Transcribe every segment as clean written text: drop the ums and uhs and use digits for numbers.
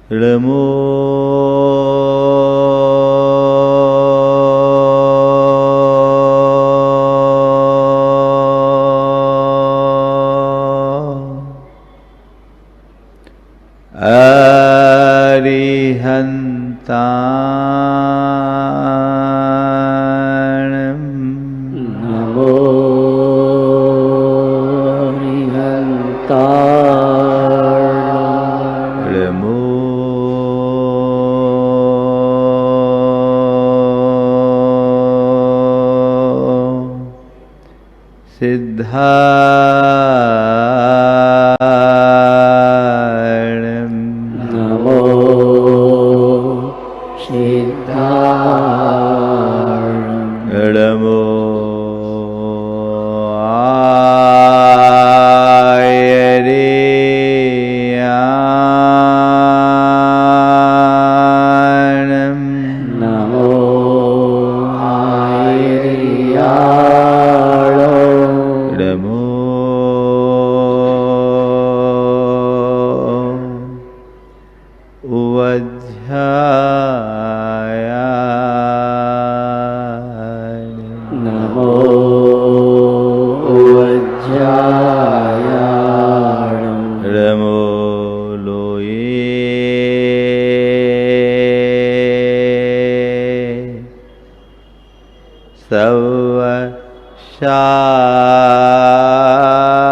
ळमो अरिहन्ताणं नमो अरिहन्ताणां ळमो सिद्धाणं नमो सिद्धाणं ळमो आयर्याणं नमो आयर्याणं ळमो उवध्यायाणं नमो उवज्जायाणं ळमो लोये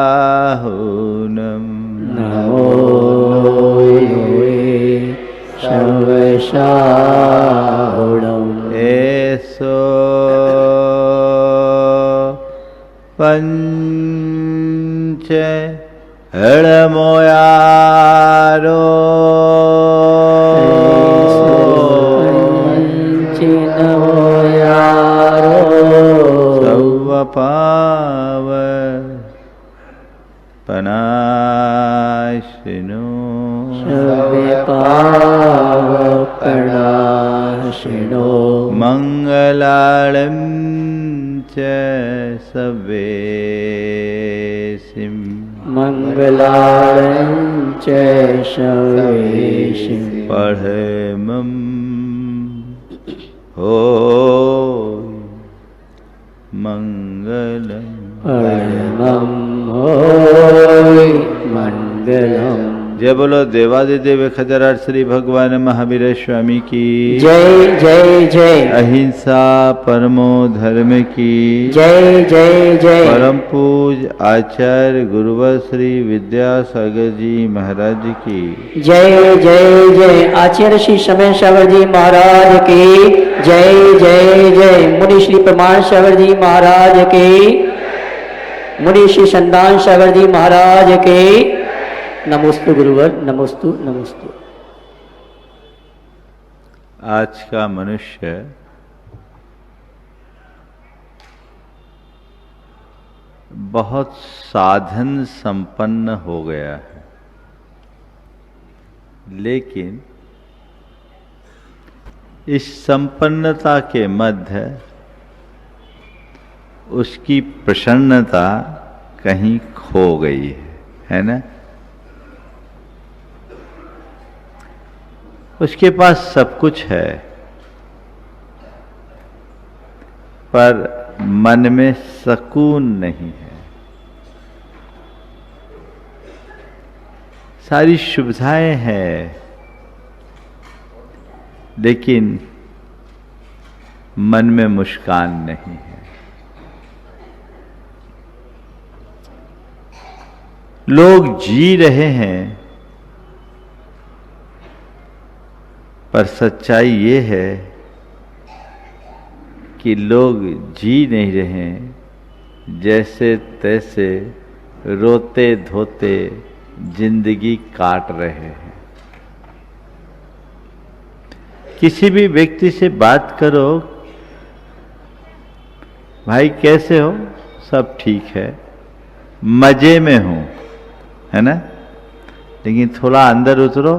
सवशाहुनं नमो लोये शवशाहुणं एषो पञ्च हळमोयारो नमो यारो सवपाव पनाशिनो पावपणाशिनो मङ्गलाळं च सवेसिं मङ्गलाळं च शवेशिं पढमं हो मङ्गलम् परमं होय मङ्गलम्। जय बोलो देवादिदेव खजराट श्री भगवान महावीर स्वामी की जय जय जय। अहिंसा परमो धर्म की जय जय जय। परम पूज आचार्य गुरुवर श्री विद्यासागर जी महाराज की जय जय जय। आचार्य श्री समय सागर जी महाराज की जय जय जय। मुनि श्री प्रमाण सागर जी महाराज की, मुनि श्री संदान सागर जी महाराज के। नमोस्तु गुरुवर, नमोस्तु नमोस्तु। आज का मनुष्य बहुत साधन संपन्न हो गया है, लेकिन इस संपन्नता के मध्य उसकी प्रसन्नता कहीं खो गई है ना। उसके पास सब कुछ है, पर मन में सुकून नहीं है। सारी सुविधाएं हैं, लेकिन मन में मुस्कान नहीं है। लोग जी रहे हैं, पर सच्चाई ये है कि लोग जी नहीं रहे, जैसे तैसे रोते धोते जिंदगी काट रहे हैं। किसी भी व्यक्ति से बात करो, भाई कैसे हो, सब ठीक है, मजे में हूं, है ना। लेकिन थोड़ा अंदर उतरो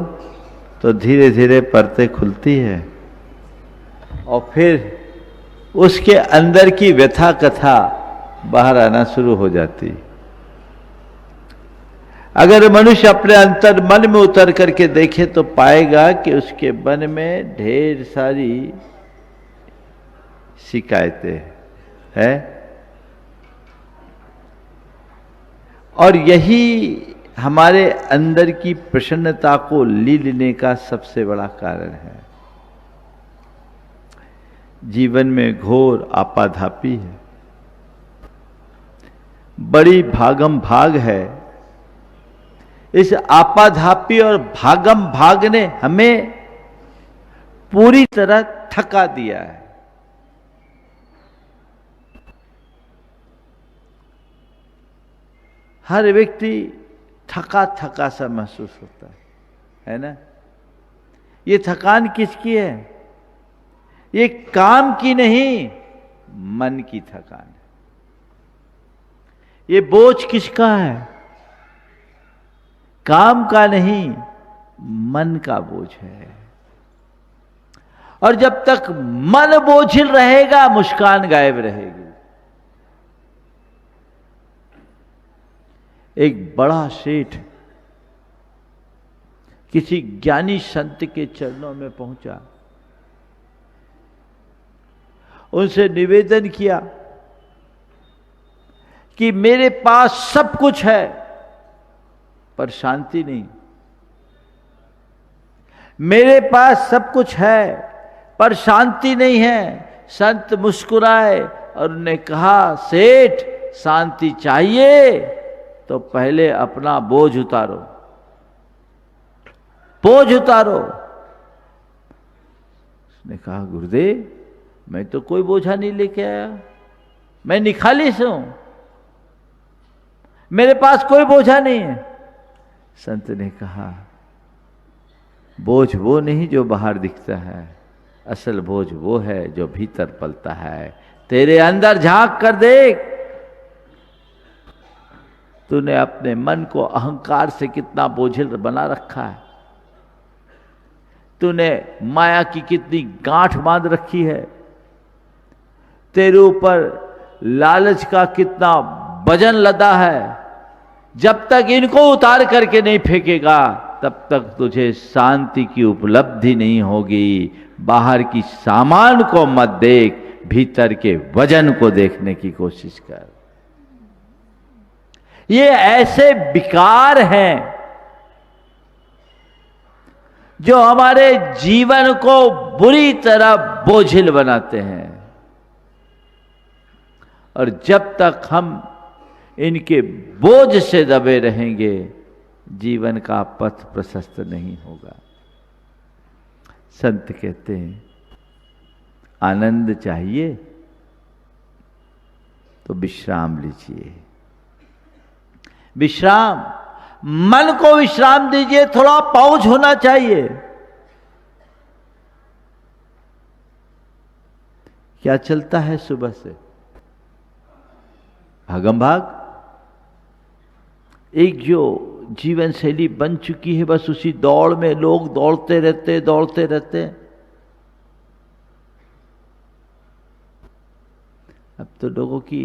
तो धीरे धीरे परतें खुलती है और फिर उसके अंदर की व्यथा कथा बाहर आना शुरू हो जाती। अगर मनुष्य अपने अंतर मन में उतर करके देखे तो पाएगा कि उसके मन में ढेर सारी शिकायतें है, और यही हमारे अंदर की प्रसन्नता को ली लेने का सबसे बड़ा कारण है। जीवन में घोर आपाधापी है, बड़ी भागम भाग है। इस आपाधापी और भागम भाग ने हमें पूरी तरह थका दिया है। हर व्यक्ति थका थका सा महसूस होता है ना। ये थकान किसकी है? ये काम की नहीं, मन की थकान है। ये बोझ किसका है? काम का नहीं, मन का बोझ है। और जब तक मन बोझिल रहेगा, मुस्कान गायब रहेगी। एक बड़ा सेठ किसी ज्ञानी संत के चरणों में पहुंचा, उनसे निवेदन किया कि मेरे पास सब कुछ है पर शांति नहीं। मेरे पास सब कुछ है पर शांति नहीं है। संत मुस्कुराए और उन्होंने कहा, सेठ शांति चाहिए तो पहले अपना बोझ उतारो, बोझ उतारो। उसने कहा, गुरुदेव मैं तो कोई बोझा नहीं लेके आया, मैं निखालिस हूं, मेरे पास कोई बोझा नहीं है। संत ने कहा, बोझ वो नहीं जो बाहर दिखता है, असल बोझ वो है जो भीतर पलता है। तेरे अंदर झांक कर देख, तूने अपने मन को अहंकार से कितना बोझिल बना रखा है। तूने माया की कितनी गांठ बांध रखी है। तेरे ऊपर लालच का कितना वजन लदा है। जब तक इनको उतार करके नहीं फेंकेगा, तब तक तुझे शांति की उपलब्धि नहीं होगी। बाहर की सामान को मत देख, भीतर के वजन को देखने की कोशिश कर। ये ऐसे विकार हैं जो हमारे जीवन को बुरी तरह बोझिल बनाते हैं, और जब तक हम इनके बोझ से दबे रहेंगे, जीवन का पथ प्रशस्त नहीं होगा। संत कहते हैं, आनंद चाहिए तो विश्राम लीजिए। विश्राम, मन को विश्राम दीजिए। थोड़ा पौज होना चाहिए। क्या चलता है सुबह से? भागम भाग। एक जो जीवन शैली बन चुकी है, बस उसी दौड़ में लोग दौड़ते रहते। अब तो लोगों की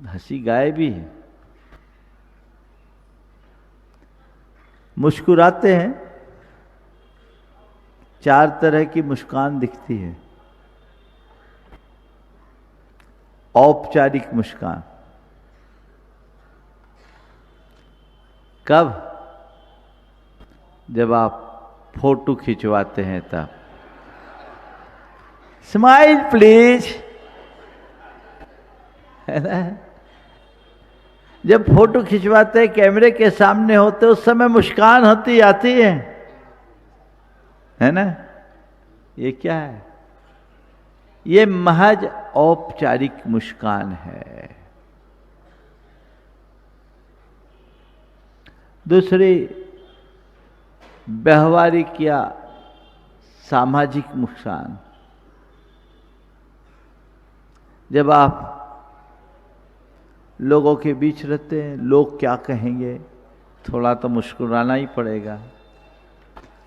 हंसी गायब ही है। मुस्कुराते हैं, 4 तरह की मुस्कान दिखती है। औपचारिक मुस्कान कब? जब आप फोटो खिंचवाते हैं तब। स्माइल प्लीज, है ना। जब फोटो खिंचवाते हैं, कैमरे के सामने होते, उस समय मुस्कान होती आती है ना। ये क्या है? ये महज औपचारिक मुस्कान है। दूसरी व्यवहारिक या सामाजिक मुस्कान। जब आप लोगों के बीच रहते हैं, लोग क्या कहेंगे, थोड़ा तो मुस्कुराना ही पड़ेगा।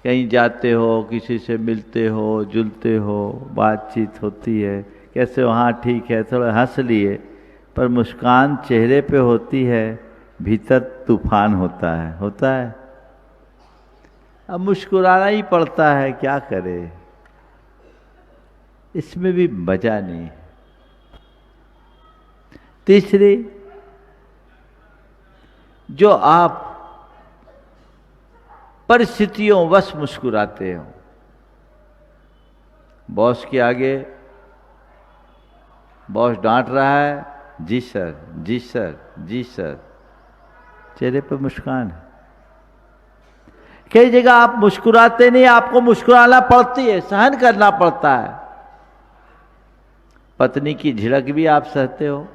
कहीं जाते हो, किसी से मिलते हो, जुलते हो, बातचीत होती है, कैसे हो, हाँ ठीक है, थोड़ा हंस लिए, पर मुस्कान चेहरे पे होती है, भीतर तूफान होता है। अब मुस्कुराना ही पड़ता है, क्या करे, इसमें भी मजा नहीं। तीसरी, जो आप परिस्थितियों वश मुस्कुराते हो, बॉस के आगे बॉस डांट रहा है, जी सर जी सर जी सर, चेहरे पर मुस्कान है। कई जगह आप मुस्कुराते नहीं, आपको मुस्कुराना पड़ती है, सहन करना पड़ता है। पत्नी की झिड़क भी आप सहते हो।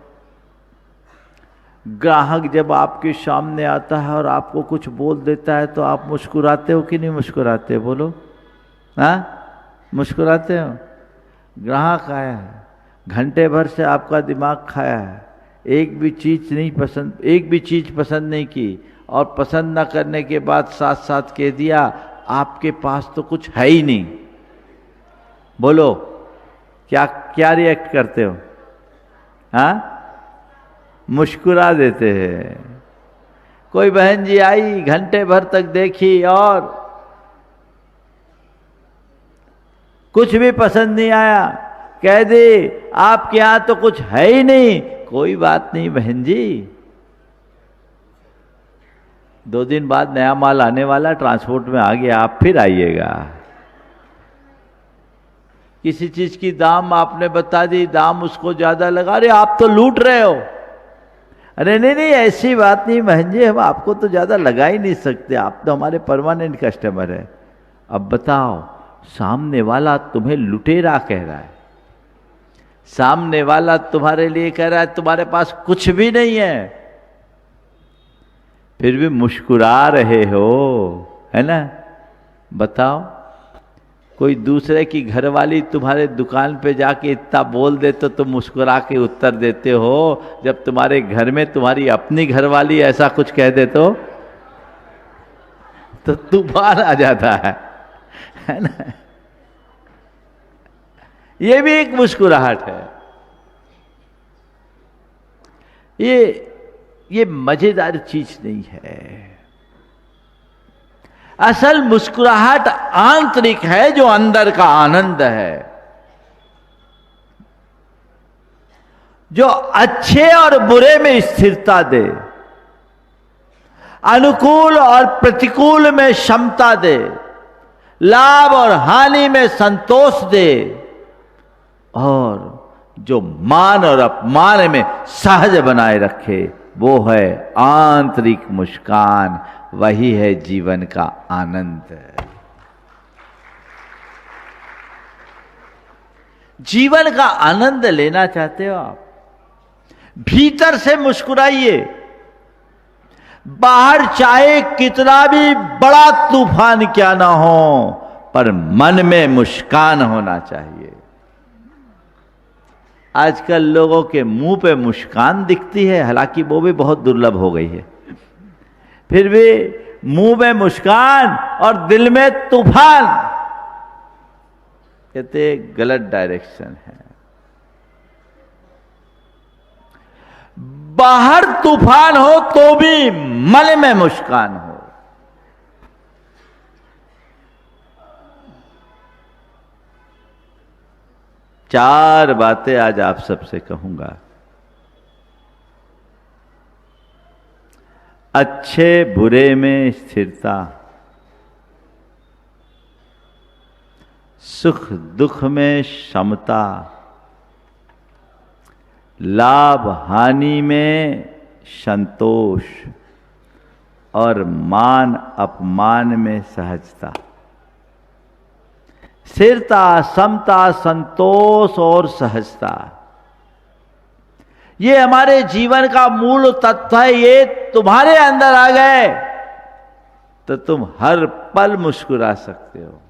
ग्राहक जब आपके सामने आता है और आपको कुछ बोल देता है तो आप मुस्कुराते हो कि नहीं मुस्कुराते, बोलो, हाँ मुस्कुराते हो। ग्राहक आया है, घंटे भर से आपका दिमाग खाया है, एक भी चीज पसंद नहीं की, और पसंद न करने के बाद साथ साथ कह दिया आपके पास तो कुछ है ही नहीं, बोलो क्या क्या रिएक्ट करते हो? हाँ, मुस्कुरा देते हैं। कोई बहन जी आई, घंटे भर तक देखी और कुछ भी पसंद नहीं आया, कह दी आपके यहां तो कुछ है ही नहीं। कोई बात नहीं बहन जी, 2 दिन बाद नया माल आने वाला, ट्रांसपोर्ट में आ गया, आप फिर आइएगा। किसी चीज की दाम आपने बता दी, दाम उसको ज्यादा लगा, अरे आप तो लूट रहे हो। अरे नहीं नहीं, ऐसी बात नहीं बहन जी, हम आपको तो ज्यादा लगा ही नहीं सकते, आप तो हमारे परमानेंट कस्टमर है। अब बताओ, सामने वाला तुम्हें लुटेरा कह रहा है, सामने वाला तुम्हारे लिए कह रहा है तुम्हारे पास कुछ भी नहीं है, फिर भी मुस्कुरा रहे हो, है ना? बताओ, कोई दूसरे की घरवाली तुम्हारे दुकान पे जाके इतना बोल दे तो तुम मुस्कुरा के उत्तर देते हो, जब तुम्हारे घर में तुम्हारी अपनी घरवाली ऐसा कुछ कह दे तो तूफान आ जाता है ना? ये भी एक मुस्कुराहट है। ये मजेदार चीज नहीं है। असल मुस्कुराहट आंतरिक है, जो अंदर का आनंद है, जो अच्छे और बुरे में स्थिरता दे, अनुकूल और प्रतिकूल में क्षमता दे, लाभ और हानि में संतोष दे, और जो मान और अपमान में सहज बनाए रखे, वो है आंतरिक मुस्कान, वही है जीवन का आनंद। जीवन का आनंद लेना चाहते हो आप, भीतर से मुस्कुराइए। बाहर चाहे कितना भी बड़ा तूफान क्या ना हो, पर मन में मुस्कान होना चाहिए। आजकल लोगों के मुंह पे मुस्कान दिखती है, हालांकि वो भी बहुत दुर्लभ हो गई है, फिर भी मुंह में मुस्कान और दिल में तूफान, कहते गलत डायरेक्शन है। बाहर तूफान हो तो भी मन में मुस्कान हो। चार बातें आज आप सबसे कहूंगा। अच्छे बुरे में स्थिरता, सुख दुख में समता, लाभ हानि में संतोष, और मान अपमान में सहजता। स्थिरता, समता, संतोष और सहजता, ये हमारे जीवन का मूल तत्व है। ये तुम्हारे अंदर आ गए तो तुम हर पल मुस्कुरा सकते हो।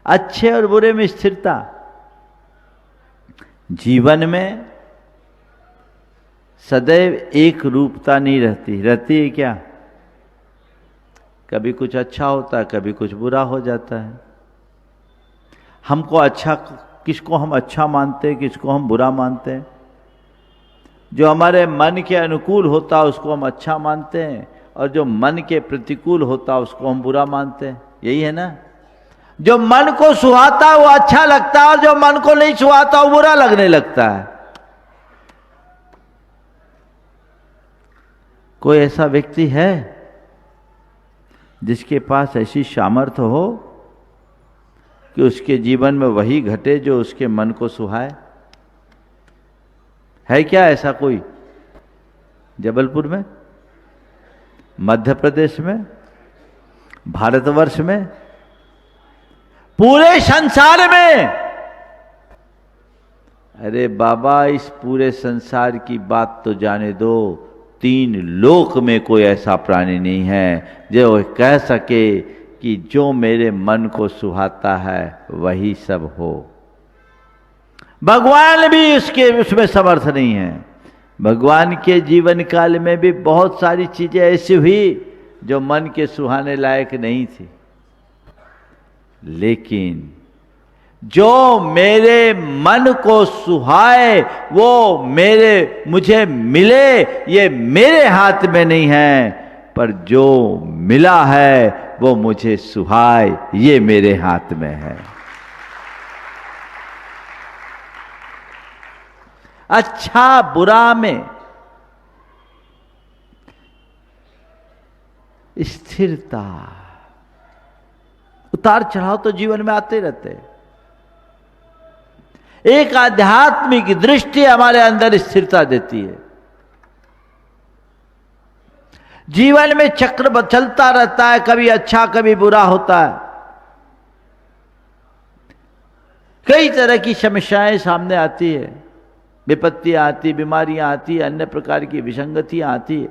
अच्छे और बुरे में स्थिरता। जीवन में सदैव एक रूपता नहीं रहती। रहती है क्या? कभी कुछ अच्छा होता है, कभी कुछ बुरा हो जाता है। हमको अच्छा, किसको हम अच्छा मानते हैं, किसको हम बुरा मानते हैं। जो हमारे मन के अनुकूल होता है उसको हम अच्छा मानते हैं, और जो मन के प्रतिकूल होता है उसको हम बुरा मानते हैं। यही है ना? जो मन को सुहाता है वो अच्छा लगता है, और जो मन को नहीं सुहाता वो बुरा लगने लगता है। कोई ऐसा व्यक्ति है जिसके पास ऐसी सामर्थ्य हो कि उसके जीवन में वही घटे जो उसके मन को सुहाए? है क्या ऐसा कोई? जबलपुर में, मध्य प्रदेश में, भारतवर्ष में, पूरे संसार में? अरे बाबा, इस पूरे संसार की बात तो जाने दो, 3 लोक में कोई ऐसा प्राणी नहीं है जो कह सके कि जो मेरे मन को सुहाता है वही सब हो। भगवान भी उसमें समर्थ नहीं है। भगवान के जीवन काल में भी बहुत सारी चीजें ऐसी हुई जो मन के सुहाने लायक नहीं थी, लेकिन जो मेरे मन को सुहाए वो मुझे मिले, ये मेरे हाथ में नहीं है, पर जो मिला है वो मुझे सुहाए, ये मेरे हाथ में है। अच्छा बुरा में स्थिरता, उतार चढ़ाव तो जीवन में आते रहते। एक आध्यात्मिक दृष्टि हमारे अंदर स्थिरता देती है। जीवन में चक्र चलता रहता है, कभी अच्छा कभी बुरा होता है। कई तरह की समस्याएं सामने आती है, विपत्तियां आती, बीमारियां आती, अन्य प्रकार की विसंगतियां आती है,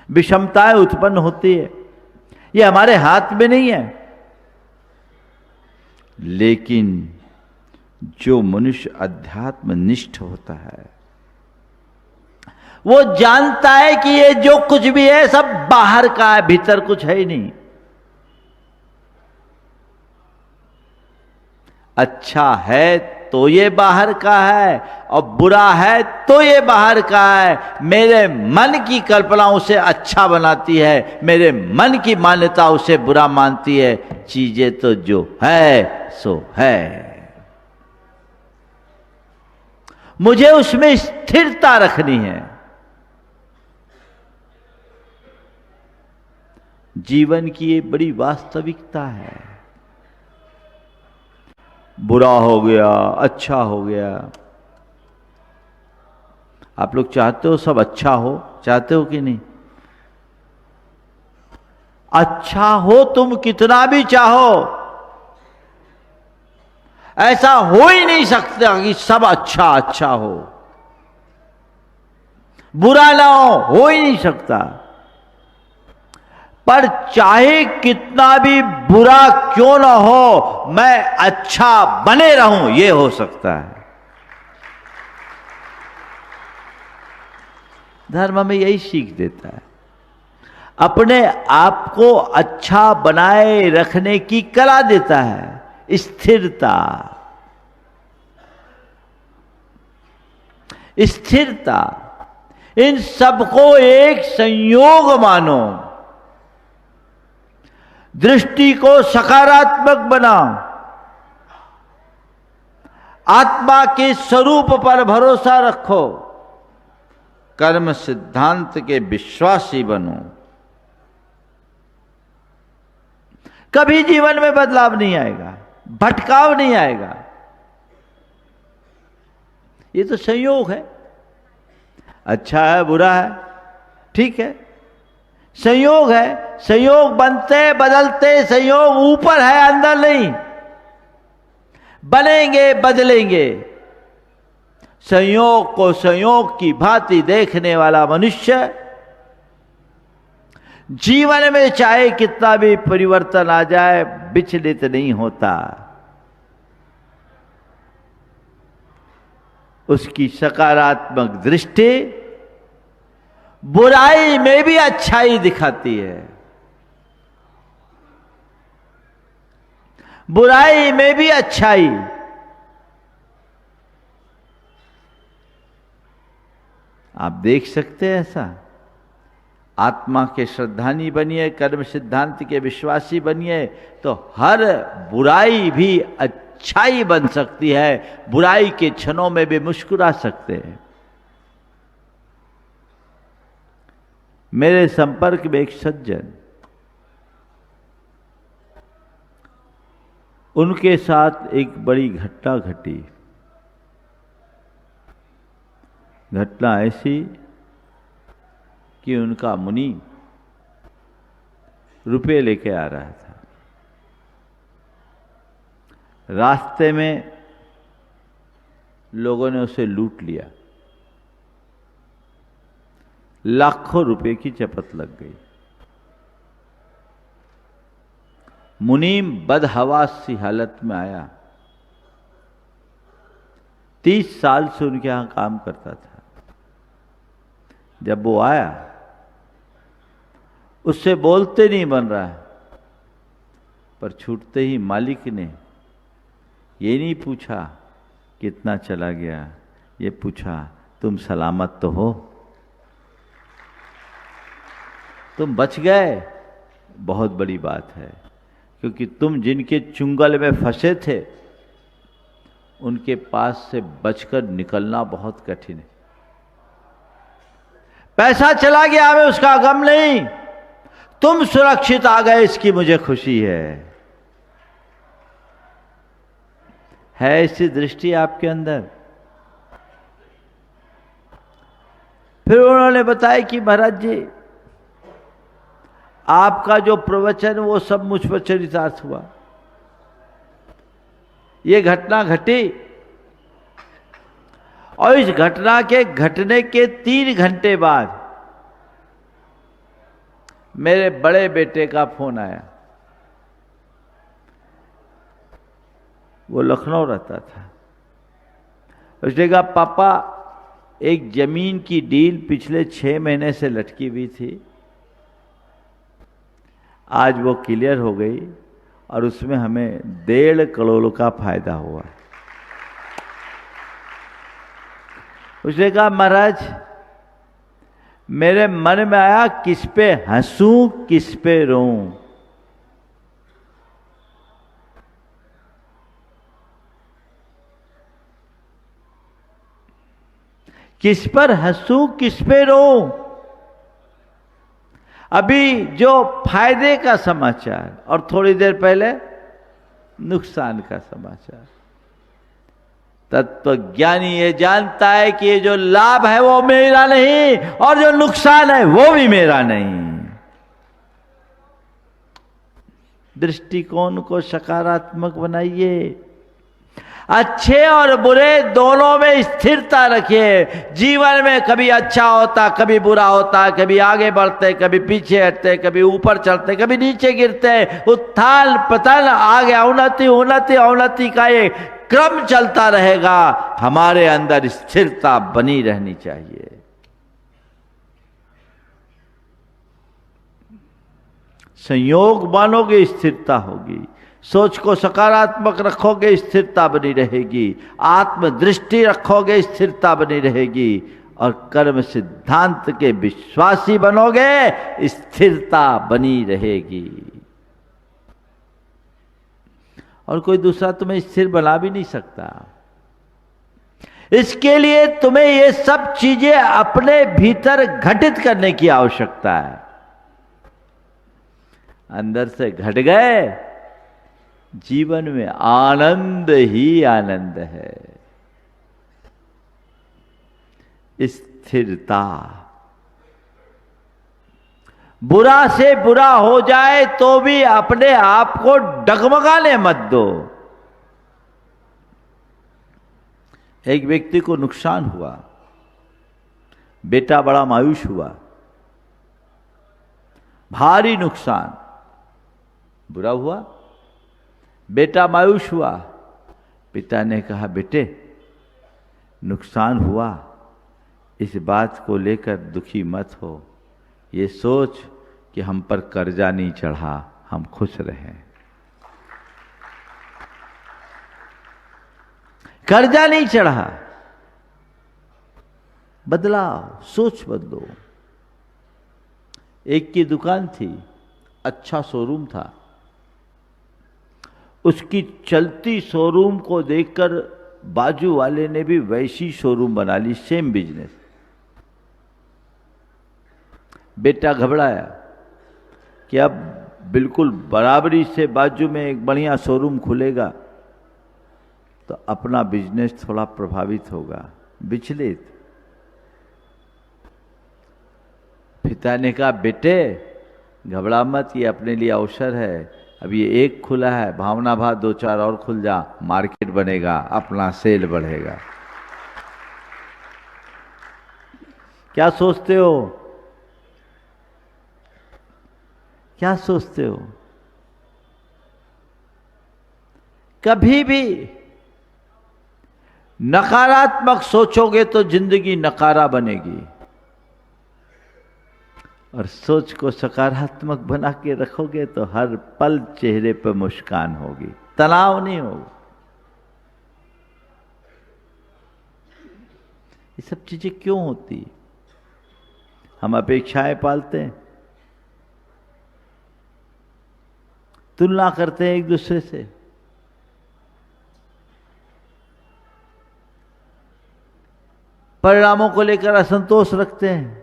विषमताएं उत्पन्न होती है। ये हमारे हाथ में नहीं है। लेकिन जो मनुष्य अध्यात्म निष्ठ होता है वो जानता है कि ये जो कुछ भी है सब बाहर का है, भीतर कुछ है ही नहीं। अच्छा है तो ये बाहर का है, और बुरा है तो ये बाहर का है। मेरे मन की कल्पना उसे अच्छा बनाती है, मेरे मन की मान्यता उसे बुरा मानती है। चीजें तो जो है सो है, मुझे उसमें स्थिरता रखनी है। जीवन की ये बड़ी वास्तविकता है। बुरा हो गया, अच्छा हो गया। आप लोग चाहते हो सब अच्छा हो? चाहते हो कि नहीं? अच्छा हो तुम कितना भी चाहो, ऐसा हो ही नहीं सकता कि सब अच्छा अच्छा हो, बुरा ना हो ही नहीं सकता। पर चाहे कितना भी बुरा क्यों ना हो, मैं अच्छा बने रहूं, यह हो सकता है। धर्म हमें यही सीख देता है। अपने आप को अच्छा बनाए रखने की कला देता है, स्थिरता। स्थिरता, इन सबको एक संयोग मानो। दृष्टि को सकारात्मक बनाओ। आत्मा के स्वरूप पर भरोसा रखो। कर्म सिद्धांत के विश्वासी बनो। कभी जीवन में बदलाव नहीं आएगा, भटकाव नहीं आएगा। ये तो संयोग है। अच्छा है बुरा है, ठीक है, संयोग है। संयोग बनते बदलते, संयोग ऊपर है, अंदर नहीं। बनेंगे बदलेंगे। संयोग को संयोग की भांति देखने वाला मनुष्य जीवन में चाहे कितना भी परिवर्तन आ जाए विचलित नहीं होता। उसकी सकारात्मक दृष्टि बुराई में भी अच्छाई दिखाती है, बुराई में भी अच्छाई। आप देख सकते हैं ऐसा? आत्मा के श्रद्धानी बनिए, कर्म सिद्धांत के विश्वासी बनिए, तो हर बुराई भी अच्छाई बन सकती है। बुराई के क्षणों में भी मुस्कुरा सकते हैं। मेरे संपर्क में एक सज्जन, उनके साथ एक बड़ी घटना घटी। घटना ऐसी कि उनका मुनि रुपए लेके आ रहा था। रास्ते में लोगों ने उसे लूट लिया। लाखों रुपए की चपत लग गई। मुनीम बदहवास सी हालत में आया। 30 साल से उनके यहां काम करता था। जब वो आया, उससे बोलते नहीं बन रहा है, पर छूटते ही मालिक ने ये नहीं पूछा कितना चला गया, ये पूछा तुम सलामत तो हो, तुम बच गए। बहुत बड़ी बात है, क्योंकि तुम जिनके चुंगल में फंसे थे, उनके पास से बचकर निकलना बहुत कठिन है। पैसा चला गया, हमें उसका गम नहीं, तुम सुरक्षित आ गए, इसकी मुझे खुशी है ऐसी दृष्टि आपके अंदर? फिर उन्होंने बताया कि महाराज जी, आपका जो प्रवचन वो सब मुझ पर चरितार्थ हुआ। ये घटना घटी और इस घटना के घटने के 3 घंटे बाद मेरे बड़े बेटे का फोन आया। वो लखनऊ रहता था। उसने कहा, पापा एक जमीन की डील पिछले 6 महीने से लटकी हुई थी, आज वो क्लियर हो गई और उसमें हमें 1.5 करोड़ का फायदा हुआ। उसने कहा, महाराज मेरे मन में आया किस पे हंसूं किस पे रोऊं। किस पर हंसूं किस पे रोऊं। अभी जो फायदे का समाचार और थोड़ी देर पहले नुकसान का समाचार। तत्वज्ञानी ये जानता है कि ये जो लाभ है वो मेरा नहीं और जो नुकसान है वो भी मेरा नहीं। दृष्टिकोण को सकारात्मक बनाइए। अच्छे और बुरे दोनों में स्थिरता रखिए। जीवन में कभी अच्छा होता, कभी बुरा होता, कभी आगे बढ़ते, कभी पीछे हटते, कभी ऊपर चढ़ते, कभी नीचे गिरते, उत्थान पतन, आगे उन्नति उन्नति अवनति का ये क्रम चलता रहेगा। हमारे अंदर स्थिरता बनी रहनी चाहिए। संयोग मानोगे स्थिरता होगी, सोच को सकारात्मक रखोगे स्थिरता बनी रहेगी, आत्मदृष्टि रखोगे स्थिरता बनी रहेगी, और कर्म सिद्धांत के विश्वासी बनोगे स्थिरता बनी रहेगी। और कोई दूसरा तुम्हें स्थिर बना भी नहीं सकता। इसके लिए तुम्हें ये सब चीजें अपने भीतर घटित करने की आवश्यकता है। अंदर से घट गए, जीवन में आनंद ही आनंद है। स्थिरता। बुरा से बुरा हो जाए तो भी अपने आप को डगमगाने मत दो। एक व्यक्ति को नुकसान हुआ, बेटा बड़ा मायूस हुआ, भारी नुकसान, बुरा हुआ, बेटा मायूस हुआ। पिता ने कहा, बेटे नुकसान हुआ, इस बात को लेकर दुखी मत हो, ये सोच कि हम पर कर्जा नहीं चढ़ा, हम खुश रहें। कर्जा नहीं चढ़ा, बदलाव, सोच बदलो। एक की दुकान थी, अच्छा शोरूम था, उसकी चलती शोरूम को देखकर बाजू वाले ने भी वैसी शोरूम बना ली, सेम बिजनेस। बेटा घबराया कि अब बिल्कुल बराबरी से बाजू में एक बढ़िया शोरूम खुलेगा तो अपना बिजनेस थोड़ा प्रभावित होगा, विचलित। पिता ने कहा, बेटे घबरा मत, ये अपने लिए अवसर है। अब ये एक खुला है, भावना भाव 2-4 और खुल जा, मार्केट बनेगा, अपना सेल बढ़ेगा। क्या सोचते हो? क्या सोचते हो? कभी भी नकारात्मक सोचोगे तो जिंदगी नकारा बनेगी, और सोच को सकारात्मक बना के रखोगे तो हर पल चेहरे पर मुस्कान होगी, तनाव नहीं होगा। ये सब चीजें क्यों होती? हम अपेक्षाएं पालते हैं, तुलना करते हैं एक दूसरे से, परिणामों को लेकर असंतोष रखते हैं।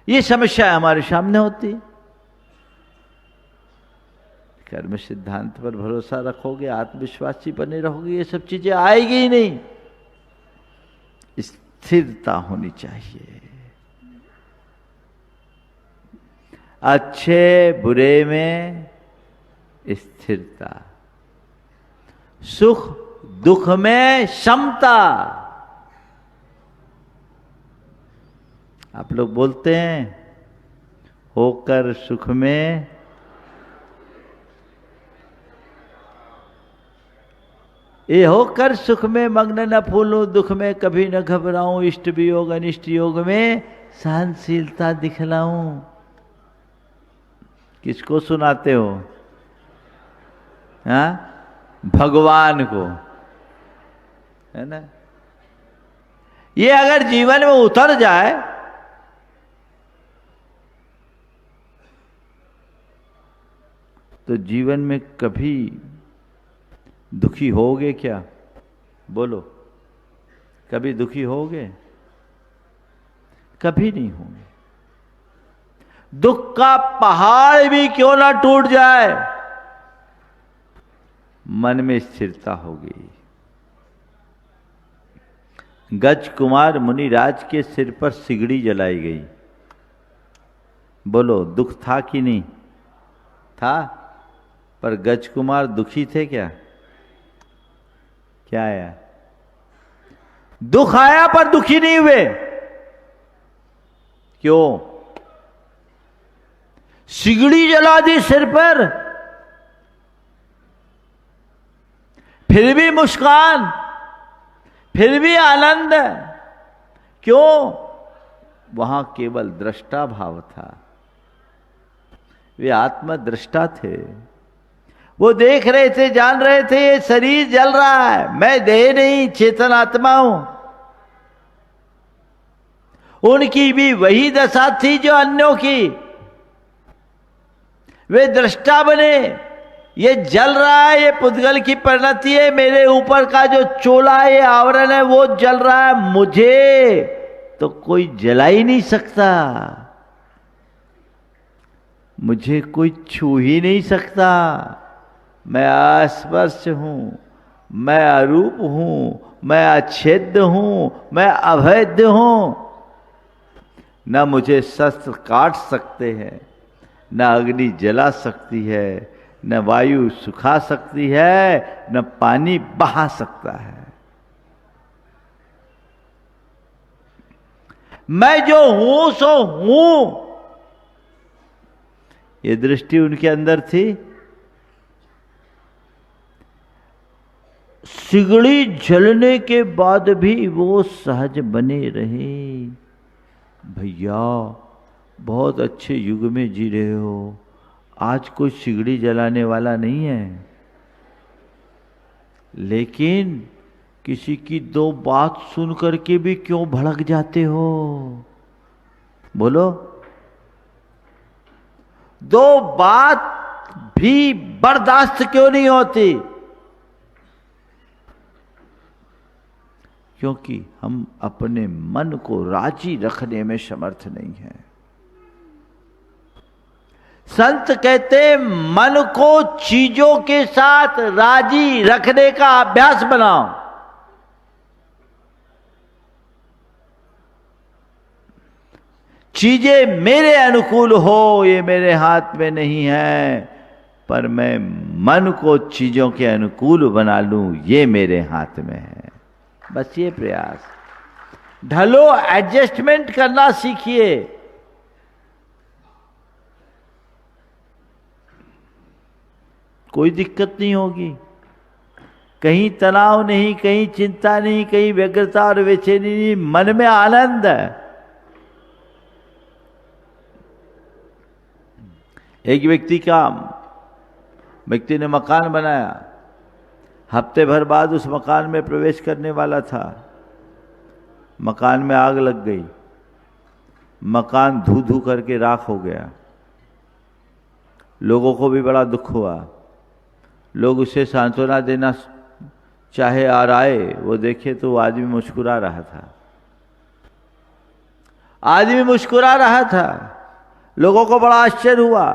ये समस्या हमारे सामने होती। कर्म सिद्धांत पर भरोसा रखोगे, आत्मविश्वासी बने रहोगे, ये सब चीजें आएगी ही नहीं। स्थिरता होनी चाहिए, अच्छे बुरे में स्थिरता, सुख दुख में समता। आप लोग बोलते हैं होकर सुख में, ये होकर सुख में मग्न न फूलूं, दुख में कभी न घबराऊं, इष्ट वियोग अनिष्ट योग में सहनशीलता दिखलाऊं। किसको सुनाते हो? हाँ, भगवान को, है ना। ये अगर जीवन में उतर जाए तो जीवन में कभी दुखी होगे क्या? बोलो, कभी दुखी होगे? कभी नहीं होंगे। दुख का पहाड़ भी क्यों ना टूट जाए, मन में स्थिरता होगी। गज कुमार मुनिराज के सिर पर सिगड़ी जलाई गई। बोलो, दुख था कि नहीं था? पर गज कुमार दुखी थे क्या? क्या आया? दुख आया पर दुखी नहीं हुए। क्यों? सिगड़ी जला दी सिर पर, फिर भी मुस्कान, फिर भी आनंद। क्यों? वहां केवल दृष्टा भाव था, वे आत्मदृष्टा थे। वो देख रहे थे, जान रहे थे ये शरीर जल रहा है, मैं देह नहीं चेतन आत्मा हूं। उनकी भी वही दशा थी जो अन्यों की। वे दृष्टा बने, ये जल रहा है, ये पुद्गल की परिणति है, मेरे ऊपर का जो चोला है, आवरण है, वो जल रहा है, मुझे तो कोई जला ही नहीं सकता, मुझे कोई छू ही नहीं सकता। मैं अस्पर्श हूं, मैं अरूप हूं, मैं अच्छेद्य हूं, मैं अभेद्य हूं। न मुझे शस्त्र काट सकते हैं, न अग्नि जला सकती है, न वायु सुखा सकती है, न पानी बहा सकता है। मैं जो हूं सो हूं। ये दृष्टि उनके अंदर थी। सिगड़ी जलने के बाद भी वो सहज बने रहे। भैया बहुत अच्छे युग में जी रहे हो, आज कोई सिगड़ी जलाने वाला नहीं है, लेकिन किसी की दो बात सुन करके भी क्यों भड़क जाते हो? बोलो, दो बात भी बर्दाश्त क्यों नहीं होती? क्योंकि हम अपने मन को राजी रखने में समर्थ नहीं हैं। संत कहते मन को चीजों के साथ राजी रखने का अभ्यास बनाओ। चीजें मेरे अनुकूल हो ये मेरे हाथ में नहीं है, पर मैं मन को चीजों के अनुकूल बना लूं ये मेरे हाथ में है। बस ये प्रयास, ढलो, एडजस्टमेंट करना सीखिए। कोई दिक्कत नहीं होगी, कहीं तनाव नहीं, कहीं चिंता नहीं, कहीं व्यग्रता और बेचैनी नहीं, मन में आनंद है। एक व्यक्ति ने मकान बनाया, हफ्ते भर बाद उस मकान में प्रवेश करने वाला था, मकान में आग लग गई, मकान धू धू करके राख हो गया। लोगों को भी बड़ा दुख हुआ। लोग उसे सांत्वना देना चाहे और आए, वो देखे तो वो आदमी मुस्कुरा रहा था। आदमी मुस्कुरा रहा था। लोगों को बड़ा आश्चर्य हुआ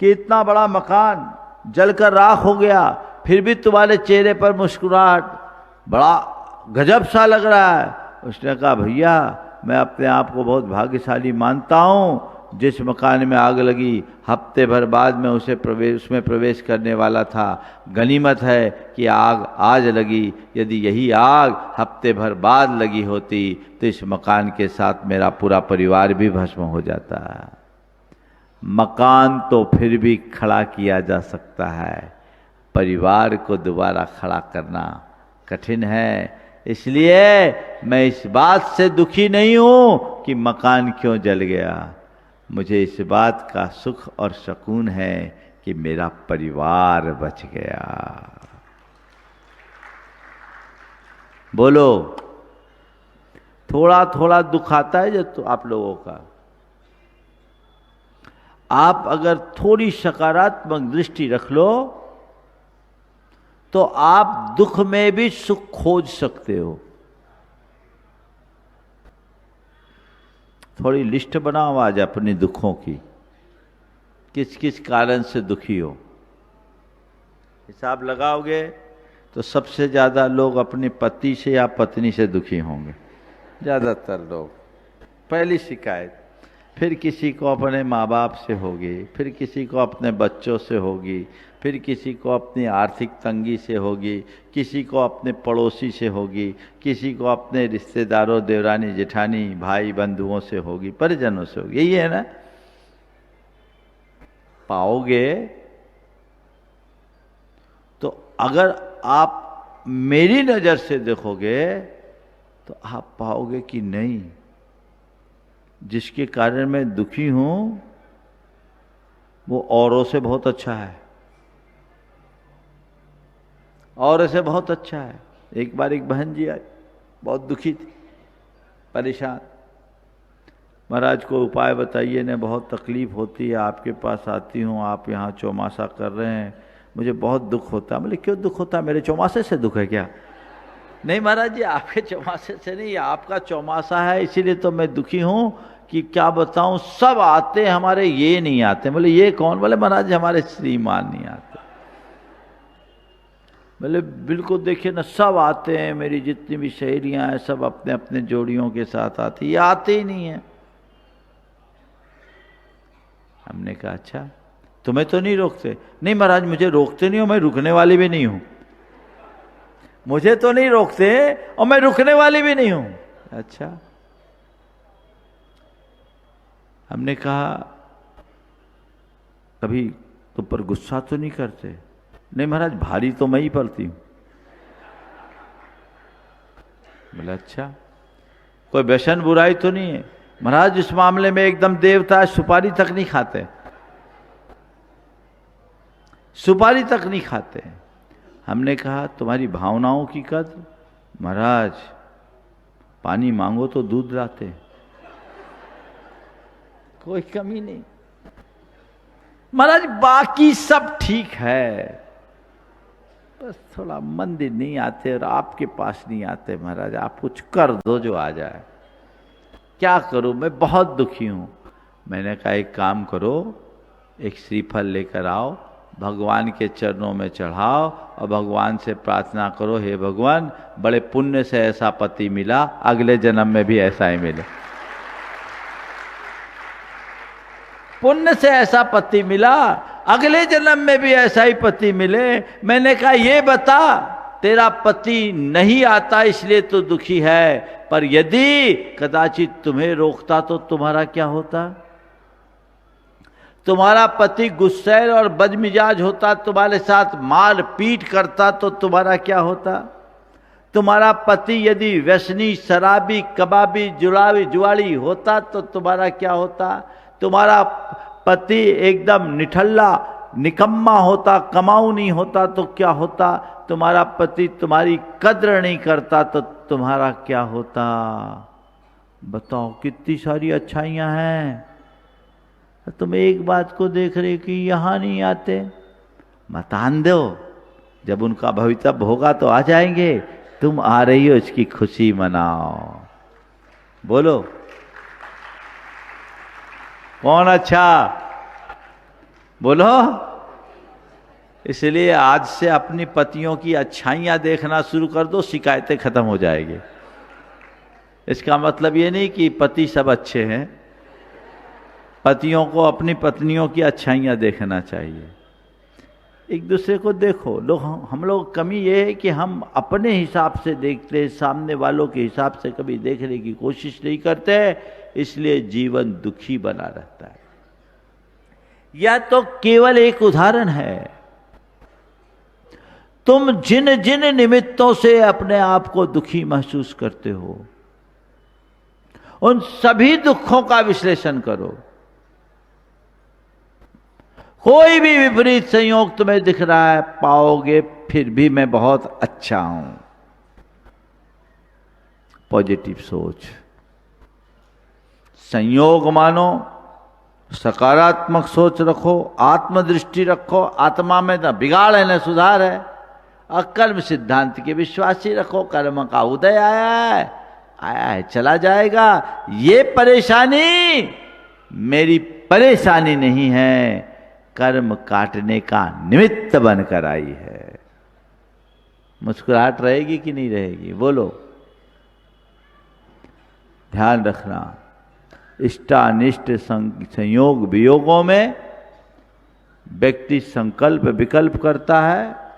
कि इतना बड़ा मकान जलकर राख हो गया, फिर भी तुम्हारे चेहरे पर मुस्कुराहट, बड़ा गजब सा लग रहा है। उसने कहा, भैया मैं अपने आप को बहुत भाग्यशाली मानता हूँ, जिस मकान में आग लगी हफ्ते भर बाद में उसमें प्रवेश करने वाला था। गनीमत है कि आग आज लगी, यदि यही आग हफ्ते भर बाद लगी होती तो इस मकान के साथ मेरा पूरा परिवार भी भस्म हो जाता। मकान तो फिर भी खड़ा किया जा सकता है, परिवार को दोबारा खड़ा करना कठिन है। इसलिए मैं इस बात से दुखी नहीं हूं कि मकान क्यों जल गया, मुझे इस बात का सुख और सुकून है कि मेरा परिवार बच गया। बोलो, थोड़ा थोड़ा दुख आता है जब तो आप लोगों का, आप अगर थोड़ी सकारात्मक दृष्टि रख लो तो आप दुख में भी सुख खोज सकते हो। थोड़ी लिस्ट बनाओ आज अपने दुखों की, किस किस कारण से दुखी हो। हिसाब लगाओगे तो सबसे ज़्यादा लोग अपने पति से या पत्नी से दुखी होंगे, ज़्यादातर लोग। पहली शिकायत, फिर किसी को अपने माँ बाप से होगी, फिर किसी को अपने बच्चों से होगी, फिर किसी को अपनी आर्थिक तंगी से होगी, किसी को अपने पड़ोसी से होगी, किसी को अपने रिश्तेदारों, देवरानी जेठानी, भाई बंधुओं से होगी, परिजनों से होगी। यही है ना? पाओगे तो अगर आप मेरी नज़र से देखोगे तो आप पाओगे कि नहीं, जिसके कारण मैं दुखी हूं वो औरों से बहुत अच्छा है, और ऐसे बहुत अच्छा है। एक बार एक बहन जी आई, बहुत दुखी थी, परेशान। महाराज को उपाय बताइए ने, बहुत तकलीफ होती है, आपके पास आती हूँ, आप यहाँ चौमासा कर रहे हैं, मुझे बहुत दुख होता है। बोले क्यों दुख होता है, मेरे चौमासे से दुख है क्या? नहीं महाराज जी, आपके चौमासे से नहीं, आपका चौमासा है इसीलिए तो मैं दुखी हूँ कि क्या बताऊँ, सब आते हमारे, ये नहीं आते। बोले ये कौन? बोले महाराज जी हमारे श्रीमान नहीं आते। बोले बिल्कुल देखिए ना, सब आते हैं, मेरी जितनी भी सहेलियां हैं सब अपने अपने जोड़ियों के साथ आती, ये आते ही नहीं है। हमने कहा अच्छा, तुम्हें तो नहीं रोकते? नहीं महाराज मुझे रोकते नहीं हो, मैं रुकने वाली भी नहीं हूं। मुझे तो नहीं रोकते और मैं रुकने वाली भी नहीं हूं। अच्छा, हमने कहा कभी तुम पर गुस्सा तो नहीं करते? नहीं महाराज भारी तो मैं ही पड़ती हूं। बोला अच्छा, कोई व्यसन बुराई तो नहीं है? महाराज इस मामले में एकदम देवता है, सुपारी तक नहीं खाते, सुपारी तक नहीं खाते। हमने कहा तुम्हारी भावनाओं की कद्र? महाराज पानी मांगो तो दूध लाते, कोई कमी नहीं। महाराज बाकी सब ठीक है, बस थोड़ा मंदिर नहीं आते और आपके पास नहीं आते। महाराज आप कुछ कर दो जो आ जाए। क्या करूं, मैं बहुत दुखी हूं। मैंने कहा एक काम करो, एक श्रीफल लेकर आओ, भगवान के चरणों में चढ़ाओ और भगवान से प्रार्थना करो, हे भगवान बड़े पुण्य से ऐसा पति मिला, अगले जन्म में भी ऐसा ही मिले। पुण्य से ऐसा पति मिला, अगले जन्म में भी ऐसा ही पति मिले। मैंने कहा ये बता, तेरा पति नहीं आता इसलिए तो दुखी है, पर यदि कदाचित तुम्हें रोकता तो तुम्हारा क्या होता? तुम्हारा पति गुस्सैल और बदमिजाज होता, तुम्हारे साथ मार पीट करता तो तुम्हारा क्या होता? तुम्हारा पति यदि व्यसनी, शराबी, कबाबी, जुआड़ी होता तो तुम्हारा क्या होता? तुम्हारा पति एकदम निठल्ला, निकम्मा होता, कमाऊ नहीं होता तो क्या होता? तुम्हारा पति तुम्हारी कद्र नहीं करता तो तुम्हारा क्या होता? बताओ कितनी सारी अच्छाइयां हैं। तुम एक बात को देख रहे कि यहां नहीं आते, मत आन दो, जब उनका भविष्य होगा तो आ जाएंगे। तुम आ रही हो इसकी खुशी मनाओ। बोलो कौन अच्छा? बोलो। इसलिए आज से अपनी पतियों की अच्छाइयां देखना शुरू कर दो, शिकायतें खत्म हो जाएगी। इसका मतलब ये नहीं कि पति सब अच्छे हैं, पतियों को अपनी पत्नियों की अच्छाइयां देखना चाहिए। एक दूसरे को देखो। हम लोग कमी ये है कि हम अपने हिसाब से देखते, सामने वालों के हिसाब से कभी देखने की कोशिश नहीं करते, इसलिए जीवन दुखी बना रहता है। यह तो केवल एक उदाहरण है। तुम जिन जिन निमित्तों से अपने आप को दुखी महसूस करते हो, उन सभी दुखों का विश्लेषण करो। कोई भी विपरीत संयोग तुम्हें दिख रहा है, पाओगे फिर भी मैं बहुत अच्छा हूं। पॉजिटिव सोच, संयोग मानो, सकारात्मक सोच रखो, आत्मदृष्टि रखो। आत्मा में न बिगाड़ है न सुधार है। और कर्म सिद्धांत के विश्वासी रखो। कर्म का उदय आया है चला जाएगा। ये परेशानी मेरी परेशानी नहीं है, कर्म काटने का निमित्त बनकर आई है। मुस्कुराहट रहेगी कि नहीं रहेगी? बोलो। ध्यान रखना, इष्टानिष्ट संयोग वियोगों में व्यक्ति संकल्प विकल्प करता है,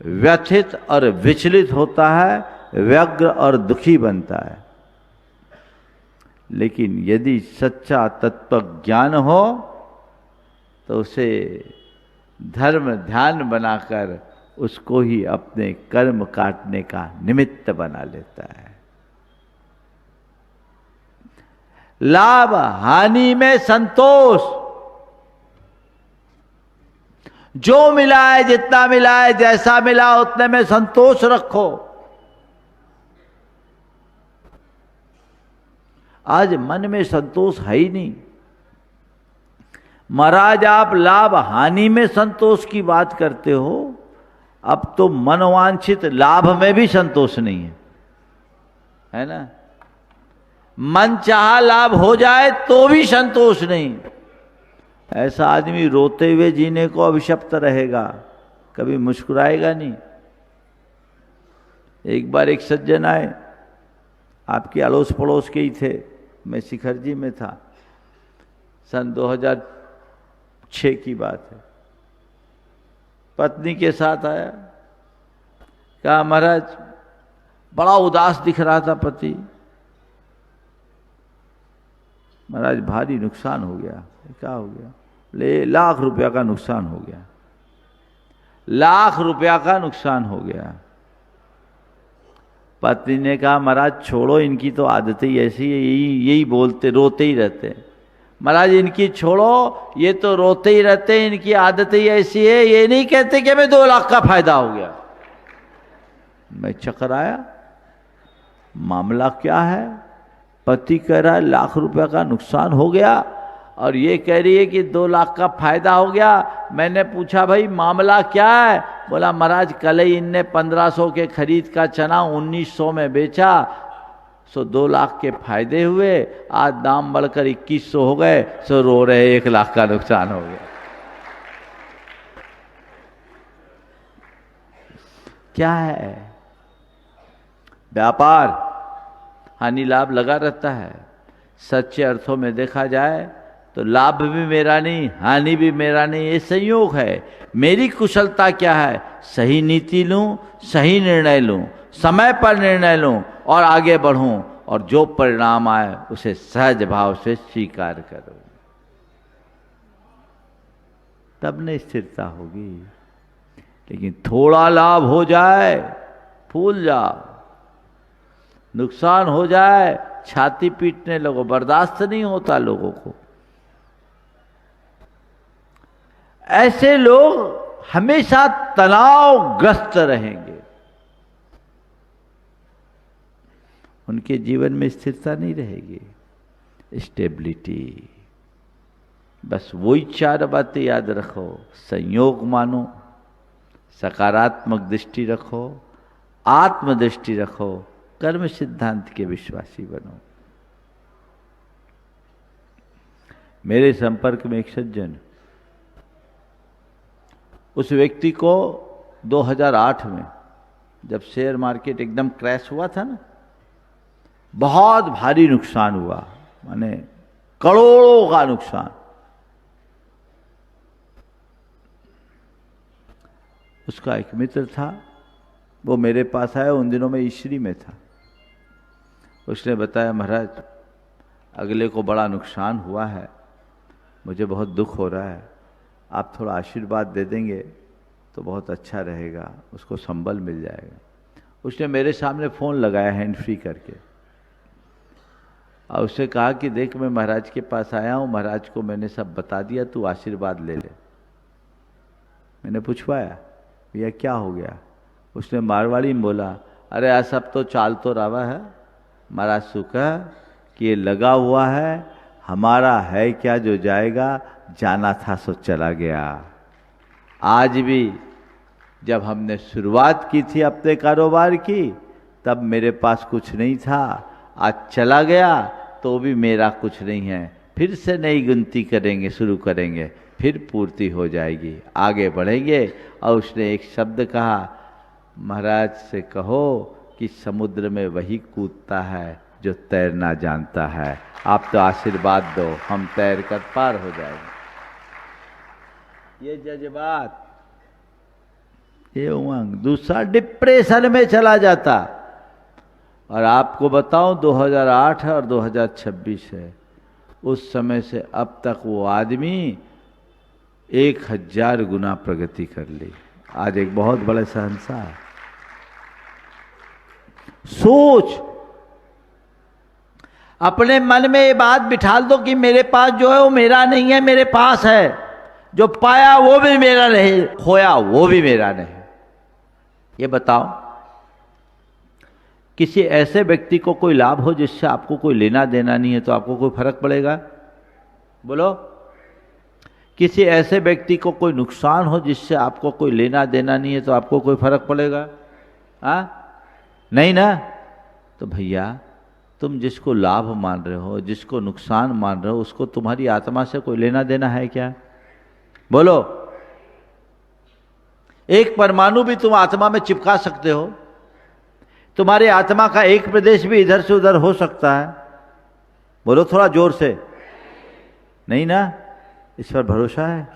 व्यथित और विचलित होता है, व्यग्र और दुखी बनता है। लेकिन यदि सच्चा तत्व ज्ञान हो तो उसे धर्म ध्यान बनाकर उसको ही अपने कर्म काटने का निमित्त बना लेता है। लाभ हानि में संतोष, जो मिला है, जितना मिला है, जैसा मिला उतने में संतोष रखो। आज मन में संतोष है ही नहीं। महाराज आप लाभ हानि में संतोष की बात करते हो, अब तो मनोवांछित लाभ में भी संतोष नहीं है ना? मन चाहा लाभ हो जाए तो भी संतोष नहीं। ऐसा आदमी रोते हुए जीने को अभिशप्त रहेगा, कभी मुस्कुराएगा नहीं। एक बार एक सज्जन आए, आपके अड़ोस पड़ोस के ही थे, मैं शिखर जी में था, सन 2006 की बात है। पत्नी के साथ आया, कहा महाराज बड़ा उदास दिख रहा था पति। महाराज भारी नुकसान हो गया। क्या हो गया? ले लाख रुपया का नुकसान हो गया। लाख रुपया का नुकसान हो गया। पत्नी ने कहा महाराज छोड़ो, इनकी तो आदत ही ऐसी है, यही बोलते रोते ही रहते। महाराज इनकी छोड़ो, ये तो रोते ही रहते, इनकी आदत ही ऐसी है, ये नहीं कहते कि हमें 2 लाख का फायदा हो गया। मैं चक्कर आया, मामला क्या है? पति कह रहा है लाख रुपए का नुकसान हो गया और ये कह रही है कि 2 लाख का फायदा हो गया। मैंने पूछा भाई मामला क्या है? बोला महाराज कल ही इनने 1500 के खरीद का चना 1900 में बेचा, सो 2 लाख के फायदे हुए, आज दाम बढ़कर 2100 हो गए, सो रो रहे 1 लाख का नुकसान हो गया। क्या है? व्यापार हानि लाभ लगा रहता है। सच्चे अर्थों में देखा जाए तो लाभ भी मेरा नहीं, हानि भी मेरा नहीं, ये संयोग है। मेरी कुशलता क्या है? सही नीति लूं, सही निर्णय लूं, समय पर निर्णय लूं और आगे बढ़ूं, और जो परिणाम आए उसे सहज भाव से स्वीकार करो, तब न स्थिरता होगी। लेकिन थोड़ा लाभ हो जाए फूल जाओ, नुकसान हो जाए छाती पीटने लगो, बर्दाश्त नहीं होता लोगों को। ऐसे लोग हमेशा तनावग्रस्त रहेंगे, उनके जीवन में स्थिरता नहीं रहेगी, स्टेबिलिटी। बस वही 4 बातें याद रखो। संयोग मानो, सकारात्मक दृष्टि रखो, आत्मदृष्टि रखो, कर्म सिद्धांत के विश्वासी बनो। मेरे संपर्क में एक सज्जन, उस व्यक्ति को 2008 में जब शेयर मार्केट एकदम क्रैश हुआ था ना, बहुत भारी नुकसान हुआ, माने करोड़ों का नुकसान। उसका एक मित्र था, वो मेरे पास आया, उन दिनों में ईश्वरी में था। उसने बताया महाराज अगले को बड़ा नुकसान हुआ है, मुझे बहुत दुख हो रहा है, आप थोड़ा आशीर्वाद दे देंगे तो बहुत अच्छा रहेगा, उसको संबल मिल जाएगा। उसने मेरे सामने फ़ोन लगाया हैंड फ्री करके, और उससे कहा कि देख मैं महाराज के पास आया हूँ, महाराज को मैंने सब बता दिया, तू आशीर्वाद ले ले। मैंने पूछवाया भैया क्या हो गया? उसने मारवाड़ी में बोला, अरे आज सब तो चाल तो रवा है महाराज सुखा कि ये लगा हुआ है, हमारा है क्या जो जाएगा, जाना था सो चला गया। आज भी जब हमने शुरुआत की थी अपने कारोबार की, तब मेरे पास कुछ नहीं था, आज चला गया तो भी मेरा कुछ नहीं है, फिर से नई गिनती करेंगे, शुरू करेंगे, फिर पूर्ति हो जाएगी, आगे बढ़ेंगे। और उसने एक शब्द कहा, महाराज से कहो कि समुद्र में वही कूदता है जो तैरना जानता है, आप तो आशीर्वाद दो, हम तैर कर पार हो जाएंगे। ये जज्बात, ये उमंग। दूसरा डिप्रेशन में चला जाता। और आपको बताऊं 2008 है और 2026 है, उस समय से अब तक वो आदमी 1000 गुना प्रगति कर ली, आज एक बहुत बड़े शहंशाह है। सोच, अपने मन में ये बात बिठा दो कि मेरे पास जो है वो मेरा नहीं है, मेरे पास है। जो पाया वो भी मेरा नहीं, खोया वो भी मेरा नहीं। ये बताओ किसी ऐसे व्यक्ति को कोई लाभ हो जिससे आपको कोई लेना देना नहीं है, तो आपको कोई फर्क पड़ेगा? बोलो। किसी ऐसे व्यक्ति को कोई नुकसान हो जिससे आपको कोई लेना देना नहीं है, तो आपको कोई फर्क पड़ेगा? हाँ नहीं ना। तो भैया तुम जिसको लाभ मान रहे हो, जिसको नुकसान मान रहे हो, उसको तुम्हारी आत्मा से कोई लेना देना है क्या? बोलो। एक परमाणु भी तुम आत्मा में चिपका सकते हो, तुम्हारी आत्मा का एक प्रदेश भी इधर से उधर हो सकता है। बोलो थोड़ा जोर से। नहीं ना। इस पर भरोसा है?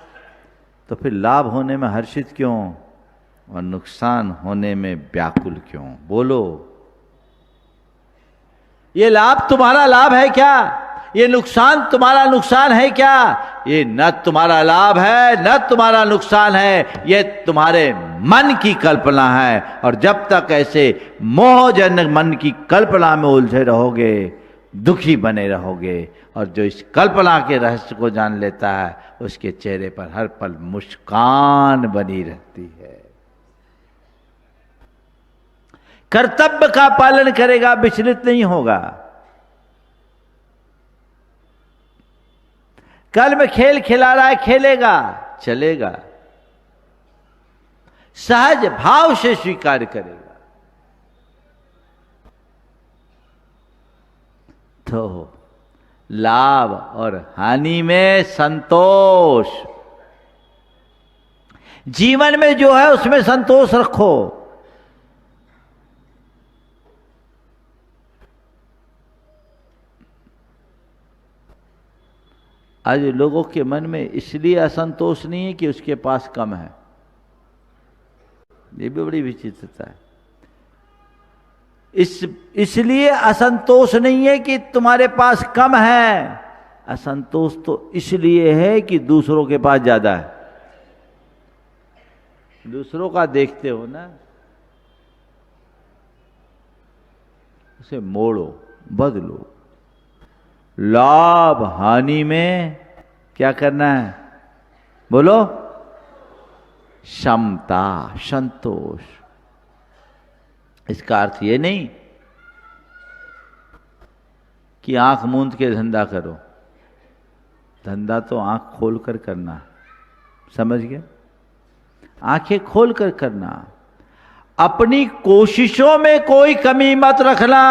तो फिर लाभ होने में हर्षित क्यों और नुकसान होने में व्याकुल क्यों? बोलो। ये लाभ तुम्हारा लाभ है क्या? ये नुकसान तुम्हारा नुकसान है क्या? ये न तुम्हारा लाभ है न तुम्हारा नुकसान है, ये तुम्हारे मन की कल्पना है। और जब तक ऐसे मोहजनक मन की कल्पना में उलझे रहोगे, दुखी बने रहोगे। और जो इस कल्पना के रहस्य को जान लेता है, उसके चेहरे पर हर पल मुस्कान बनी रहती है। कर्तव्य का पालन करेगा, विचलित नहीं होगा। कल में खेल खिला रहा है, खेलेगा, चलेगा, सहज भाव से स्वीकार करेगा। तो लाभ और हानि में संतोष, जीवन में जो है उसमें संतोष रखो। आज लोगों के मन में इसलिए असंतोष नहीं है कि उसके पास कम है, ये भी बड़ी विचित्रता है। इसलिए असंतोष नहीं है कि तुम्हारे पास कम है, असंतोष तो इसलिए है कि दूसरों के पास ज्यादा है। दूसरों का देखते हो ना, उसे मोड़ो, बदलो। लाभ हानि में क्या करना है, बोलो? समता, संतोष। इसका अर्थ ये नहीं कि आंख मूंद के धंधा करो, धंधा तो आंख खोलकर करना है, समझ गए? आंखें खोलकर करना। अपनी कोशिशों में कोई कमी मत रखना,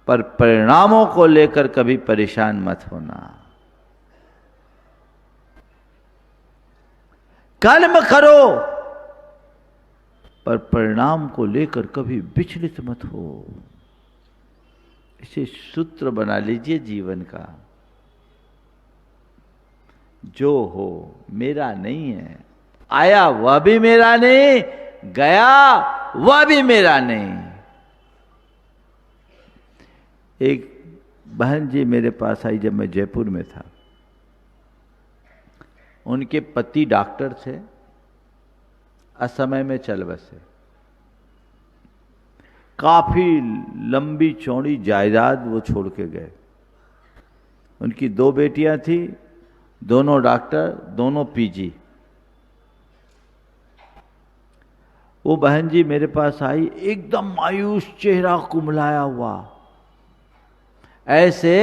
पर परिणामों को लेकर कभी परेशान मत होना। कर्म करो पर परिणाम को लेकर कभी विचलित मत हो। इसे सूत्र बना लीजिए जीवन का। जो हो मेरा नहीं है, आया वह भी मेरा नहीं, गया वह भी मेरा नहीं। एक बहन जी मेरे पास आई जब मैं जयपुर में था। उनके पति डॉक्टर थे, असमय में चल बसे। काफी लंबी चौड़ी जायदाद वो छोड़ के गए। उनकी 2 बेटियां थी, दोनों डॉक्टर, दोनों पीजी। वो बहन जी मेरे पास आई, एकदम मायूस चेहरा, कुमलाया हुआ, ऐसे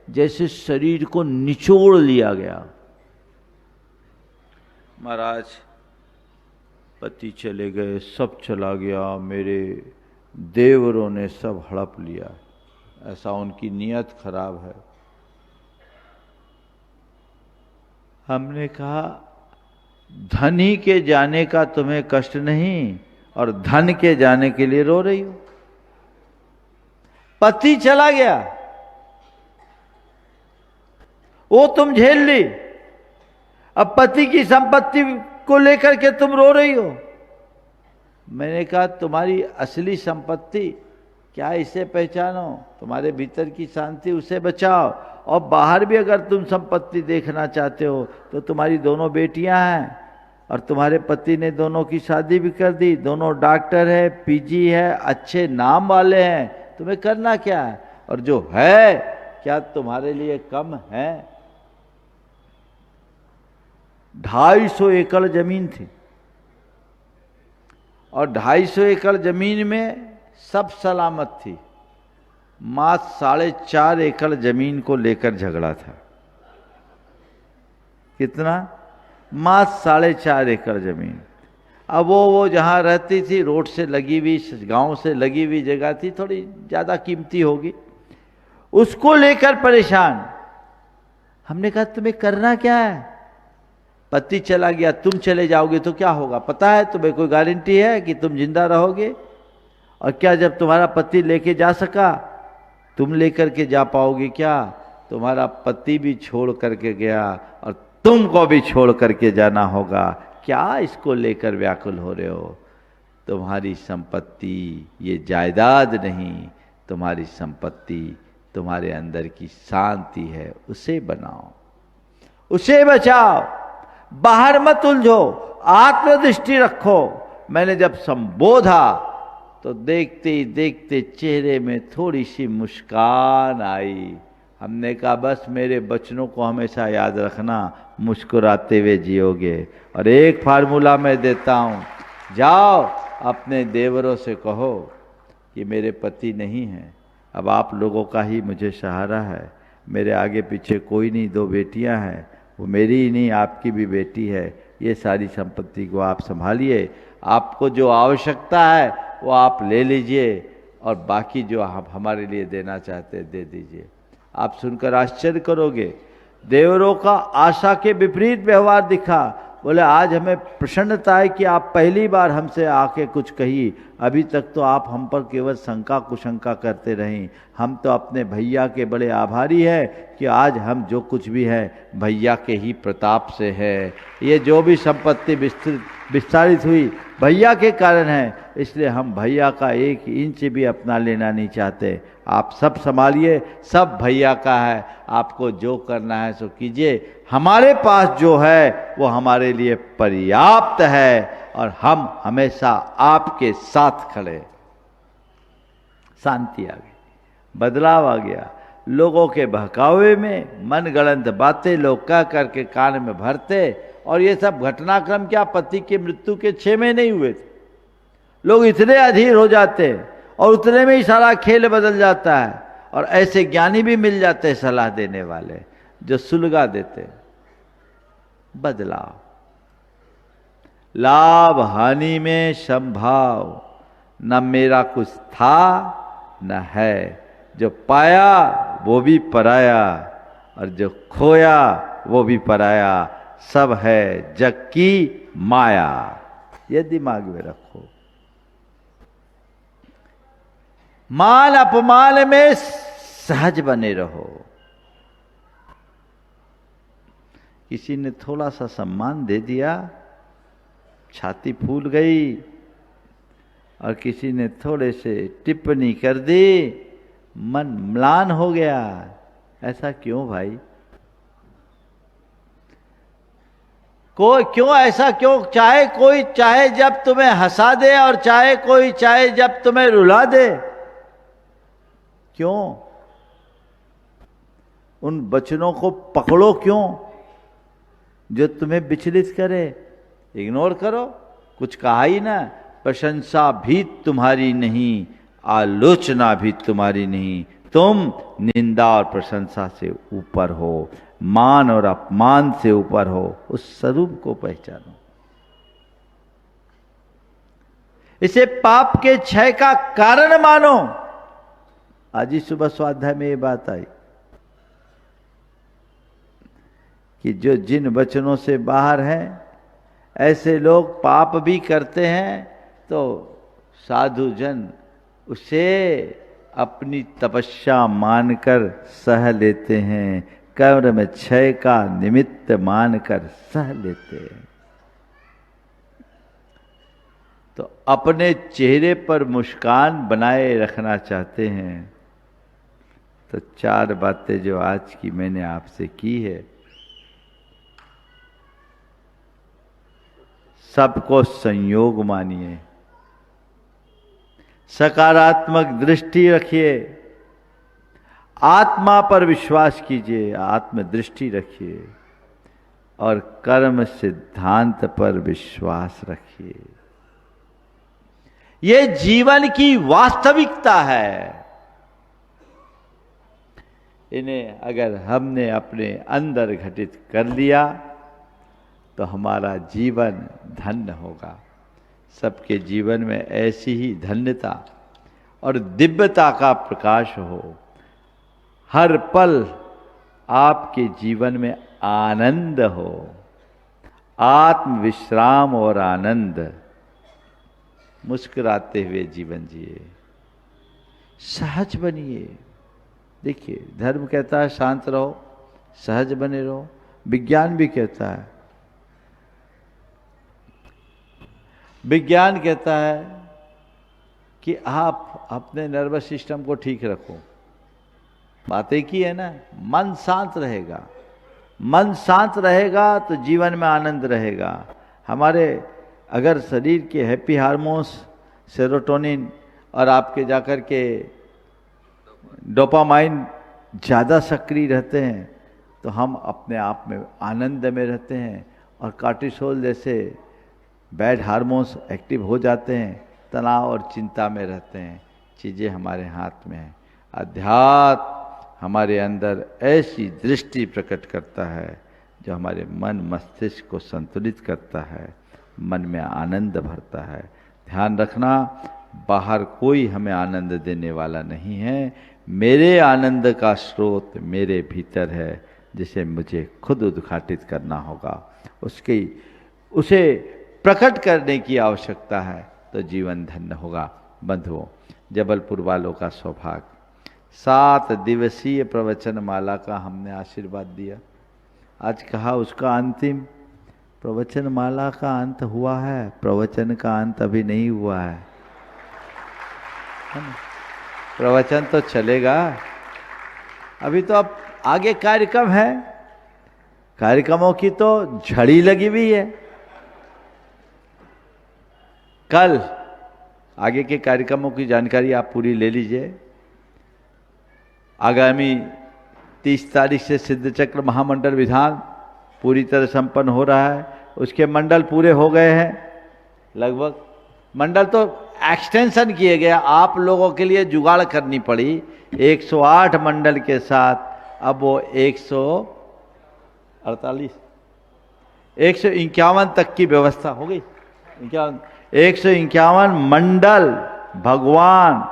जैसे शरीर को निचोड़ लिया गया। महाराज पति चले गए, सब चला गया, मेरे देवरों ने सब हड़प लिया, ऐसा उनकी नीयत खराब है। हमने कहा धनी के जाने का तुम्हें कष्ट नहीं और धन के जाने के लिए रो रही हो। पति चला गया, वो तुम झेल ली, अब पति की संपत्ति को लेकर के तुम रो रही हो। मैंने कहा तुम्हारी असली संपत्ति क्या, इसे पहचानो, तुम्हारे भीतर की शांति, उसे बचाओ। और बाहर भी अगर तुम संपत्ति देखना चाहते हो तो तुम्हारी 2 बेटियां हैं और तुम्हारे पति ने दोनों की शादी भी कर दी, दोनों डॉक्टर है, पीजी है, अच्छे नाम वाले हैं, तुम्हें करना क्या है? और जो है क्या तुम्हारे लिए कम है? 250 एकड़ जमीन थी और 250 एकड़ जमीन में सब सलामत थी, मात्र 4.5 एकड़ जमीन को लेकर झगड़ा था। कितना? मात्र 4.5 एकड़ जमीन। अब वो जहां रहती थी रोड से लगी हुई, गांव से लगी हुई जगह थी, थोड़ी ज्यादा कीमती होगी, उसको लेकर परेशान। हमने कहा तुम्हें करना क्या है? पति चला गया, तुम चले जाओगे तो क्या होगा पता है तुम्हें? कोई गारंटी है कि तुम जिंदा रहोगे? और क्या जब तुम्हारा पति लेके जा सका, तुम लेकर के जा पाओगे क्या? तुम्हारा पति भी छोड़ करके गया और तुमको भी छोड़ करके जाना होगा। क्या इसको लेकर व्याकुल हो रहे हो? तुम्हारी संपत्ति ये जायदाद नहीं, तुम्हारी संपत्ति तुम्हारे अंदर की शांति है, उसे बनाओ, उसे बचाओ, बाहर मत उलझो, आत्मदृष्टि रखो। मैंने जब संबोधा तो देखते ही देखते चेहरे में थोड़ी सी मुस्कान आई। हमने कहा बस मेरे बचनों को हमेशा याद रखना, मुस्कुराते हुए जियोगे। और एक फार्मूला मैं देता हूं, जाओ अपने देवरों से कहो कि मेरे पति नहीं हैं, अब आप लोगों का ही मुझे सहारा है, मेरे आगे पीछे कोई नहीं, 2 बेटियां हैं, वो मेरी ही नहीं आपकी भी बेटी है, ये सारी संपत्ति को आप संभालिए, आपको जो आवश्यकता है वो आप ले लीजिए और बाकी जो आप हमारे लिए देना चाहते हैं दे दीजिए। आप सुनकर आश्चर्य करोगे, देवरों का आशा के विपरीत व्यवहार दिखा। बोले आज हमें प्रसन्नता है कि आप पहली बार हमसे आके कुछ कही, अभी तक तो आप हम पर केवल शंका कुशंका करते रहीं। हम तो अपने भैया के बड़े आभारी हैं कि आज हम जो कुछ भी है भैया के ही प्रताप से है। ये जो भी संपत्ति विस्तारित हुई भैया के कारण है, इसलिए हम भैया का 1 इंच भी अपना लेना नहीं चाहते। आप सब संभालिए, सब भैया का है, आपको जो करना है सो कीजिए, हमारे पास जो है वो हमारे लिए पर्याप्त है और हम हमेशा आपके साथ खड़े। शांति आ गई, बदलाव आ गया। लोगों के बहकावे में मनगढ़ंत बातें लोग कह करके कान में भरते, और ये सब घटनाक्रम क्या पति की मृत्यु के 6 महीने ही हुए थे। लोग इतने अधीर हो जाते और उतने में ही सारा खेल बदल जाता है, और ऐसे ज्ञानी भी मिल जाते हैं सलाह देने वाले जो सुलगा देते। बदलाव, लाभ हानि में संभाव, न मेरा कुछ था न है, जो पाया वो भी पराया और जो खोया वो भी पराया, सब है जग की माया। ये दिमाग में रखो। मान अपमान में सहज बने रहो। किसी ने थोड़ा सा सम्मान दे दिया, छाती फूल गई, और किसी ने थोड़े से टिप्पणी कर दी, मन म्लान हो गया। ऐसा क्यों भाई? क्यों ऐसा क्यों? चाहे कोई चाहे जब तुम्हें हंसा दे और चाहे कोई चाहे जब तुम्हें रुला दे, क्यों? उन वचनों को पकड़ो क्यों जो तुम्हें विचलित करे? इग्नोर करो, कुछ कहा ही ना। प्रशंसा भी तुम्हारी नहीं, आलोचना भी तुम्हारी नहीं, तुम निंदा और प्रशंसा से ऊपर हो, मान और अपमान से ऊपर हो। उस स्वरूप को पहचानो। इसे पाप के क्षय का कारण मानो। आज ही सुबह स्वाध्याय में ये बात आई कि जो जिन वचनों से बाहर हैं ऐसे लोग पाप भी करते हैं, तो साधु जन उसे अपनी तपस्या मानकर सह लेते हैं, कर्म क्षय का निमित्त मानकर सह लेते हैं। तो अपने चेहरे पर मुस्कान बनाए रखना चाहते हैं तो 4 बातें जो आज की मैंने आपसे की है, सबको संयोग मानिए, सकारात्मक दृष्टि रखिए, आत्मा पर विश्वास कीजिए, आत्मदृष्टि रखिए, और कर्म सिद्धांत पर विश्वास रखिए। ये जीवन की वास्तविकता है। इन्हें अगर हमने अपने अंदर घटित कर लिया तो हमारा जीवन धन्य होगा। सबके जीवन में ऐसी ही धन्यता और दिव्यता का प्रकाश हो। हर पल आपके जीवन में आनंद हो, आत्म विश्राम और आनंद। मुस्कुराते हुए जीवन जिए, सहज बनिए। देखिए, धर्म कहता है शांत रहो, सहज बने रहो। विज्ञान भी कहता है, विज्ञान कहता है कि आप अपने नर्वस सिस्टम को ठीक रखो। बात एक ही है ना, मन शांत रहेगा। मन शांत रहेगा तो जीवन में आनंद रहेगा। हमारे अगर शरीर के हैप्पी हार्मोन्स, सेरोटोनिन और आपके जाकर के डोपामाइन ज़्यादा सक्रिय रहते हैं तो हम अपने आप में आनंद में रहते हैं, और कार्टिसोल जैसे बैड हार्मोन्स एक्टिव हो जाते हैं तनाव और चिंता में रहते हैं। चीज़ें हमारे हाथ में हैं। अध्यात्म हमारे अंदर ऐसी दृष्टि प्रकट करता है जो हमारे मन मस्तिष्क को संतुलित करता है, मन में आनंद भरता है। ध्यान रखना, बाहर कोई हमें आनंद देने वाला नहीं है। मेरे आनंद का स्रोत मेरे भीतर है, जिसे मुझे खुद उद्घाटित करना होगा। उसे प्रकट करने की आवश्यकता है, तो जीवन धन्य होगा। बंधुओं, जबलपुर वालों का सौभाग्य, 7 दिवसीय प्रवचन माला का हमने आशीर्वाद दिया। आज कहा उसका अंतिम प्रवचन माला का अंत हुआ है, प्रवचन का अंत अभी नहीं हुआ है ना? प्रवचन तो चलेगा, अभी तो अब आगे कार्यक्रम है। कार्यक्रमों की तो झड़ी लगी हुई है। कल आगे के कार्यक्रमों की जानकारी आप पूरी ले लीजिए। आगामी 30 तारीख से सिद्धचक्र महामंडल विधान पूरी तरह संपन्न हो रहा है। उसके मंडल पूरे हो गए हैं लगभग। मंडल तो एक्सटेंशन किए गए, आप लोगों के लिए जुगाड़ करनी पड़ी। 108 मंडल के साथ अब वो 151 तक की व्यवस्था हो गई। 151 मंडल, भगवान,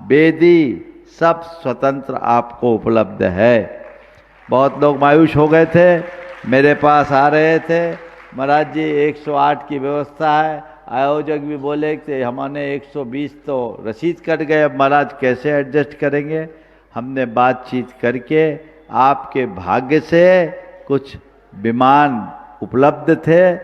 वेदी सब स्वतंत्र आपको उपलब्ध है। बहुत लोग मायूस हो गए थे, मेरे पास आ रहे थे, महाराज जी 108 की व्यवस्था है। आयोजक भी बोले कि हमने 120 तो रसीद कट गए, अब महाराज कैसे एडजस्ट करेंगे। हमने बातचीत करके आपके भाग्य से कुछ विमान उपलब्ध थे,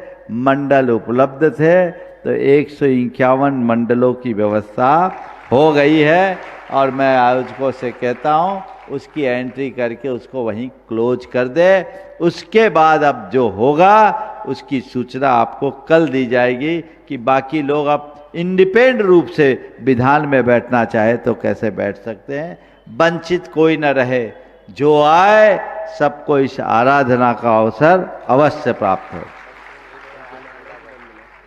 मंडल उपलब्ध थे, तो 151 मंडलों की व्यवस्था हो गई है। और मैं आयोजकों से कहता हूँ उसकी एंट्री करके उसको वहीं क्लोज कर दे। उसके बाद अब जो होगा उसकी सूचना आपको कल दी जाएगी कि बाकी लोग अब इंडिपेंडेंट रूप से विधान में बैठना चाहे तो कैसे बैठ सकते हैं। वंचित कोई न रहे, जो आए सबको इस आराधना का अवसर अवश्य प्राप्त हो।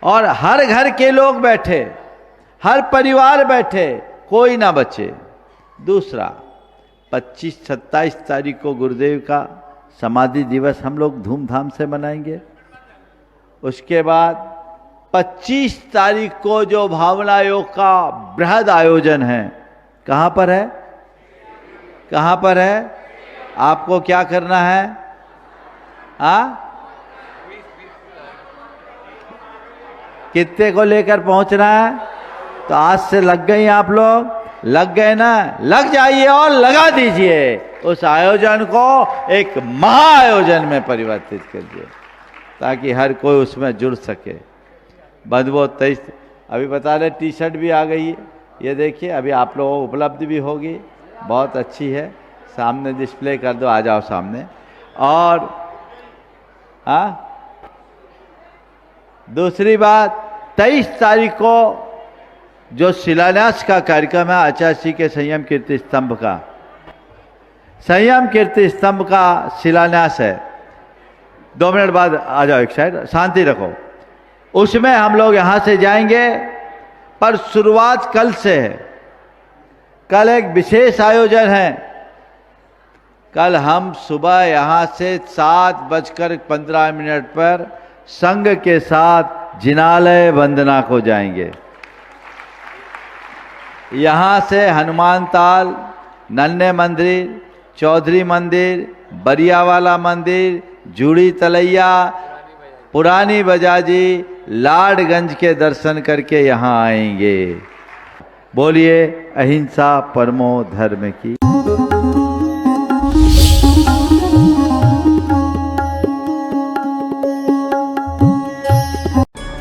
और हर घर के लोग बैठे, हर परिवार बैठे, कोई ना बचे। दूसरा, 25-27 तारीख को गुरुदेव का समाधि दिवस हम लोग धूमधाम से मनाएंगे। उसके बाद 25 तारीख को जो भावना योग का बृहद आयोजन है, कहाँ पर है? कहाँ पर है? आपको क्या करना है? कितने को लेकर पहुंचना है? तो आज से लग गई आप लोग, लग गए ना? लग जाइए और लगा दीजिए। उस आयोजन को एक महाआयोजन में परिवर्तित कीजिए ताकि हर कोई उसमें जुड़ सके। बंधुओं, 23 अभी बता रहे टी शर्ट भी आ गई है, ये देखिए, अभी आप लोगों को उपलब्ध भी होगी, बहुत अच्छी है। सामने डिस्प्ले कर दो, आ जाओ सामने। और दूसरी बात, 23 तारीख को जो शिलान्यास का कार्यक्रम है आचार्य श्री के संयम कीर्ति स्तंभ का, संयम कीर्ति स्तंभ का शिलान्यास है। 2 मिनट बाद आ जाओ, एक साइड शांति रखो। उसमें हम लोग यहाँ से जाएंगे, पर शुरुआत कल से है। कल एक विशेष आयोजन है। कल हम सुबह यहाँ से 7:15 पर संघ के साथ जिनालय वंदना को जाएंगे। यहाँ से हनुमान ताल, नन्हे मंदिर, चौधरी मंदिर, बरियावाला मंदिर, जूड़ी तलैया, पुरानी बजाजी, लाडगंज के दर्शन करके यहाँ आएंगे। बोलिए अहिंसा परमो धर्म की।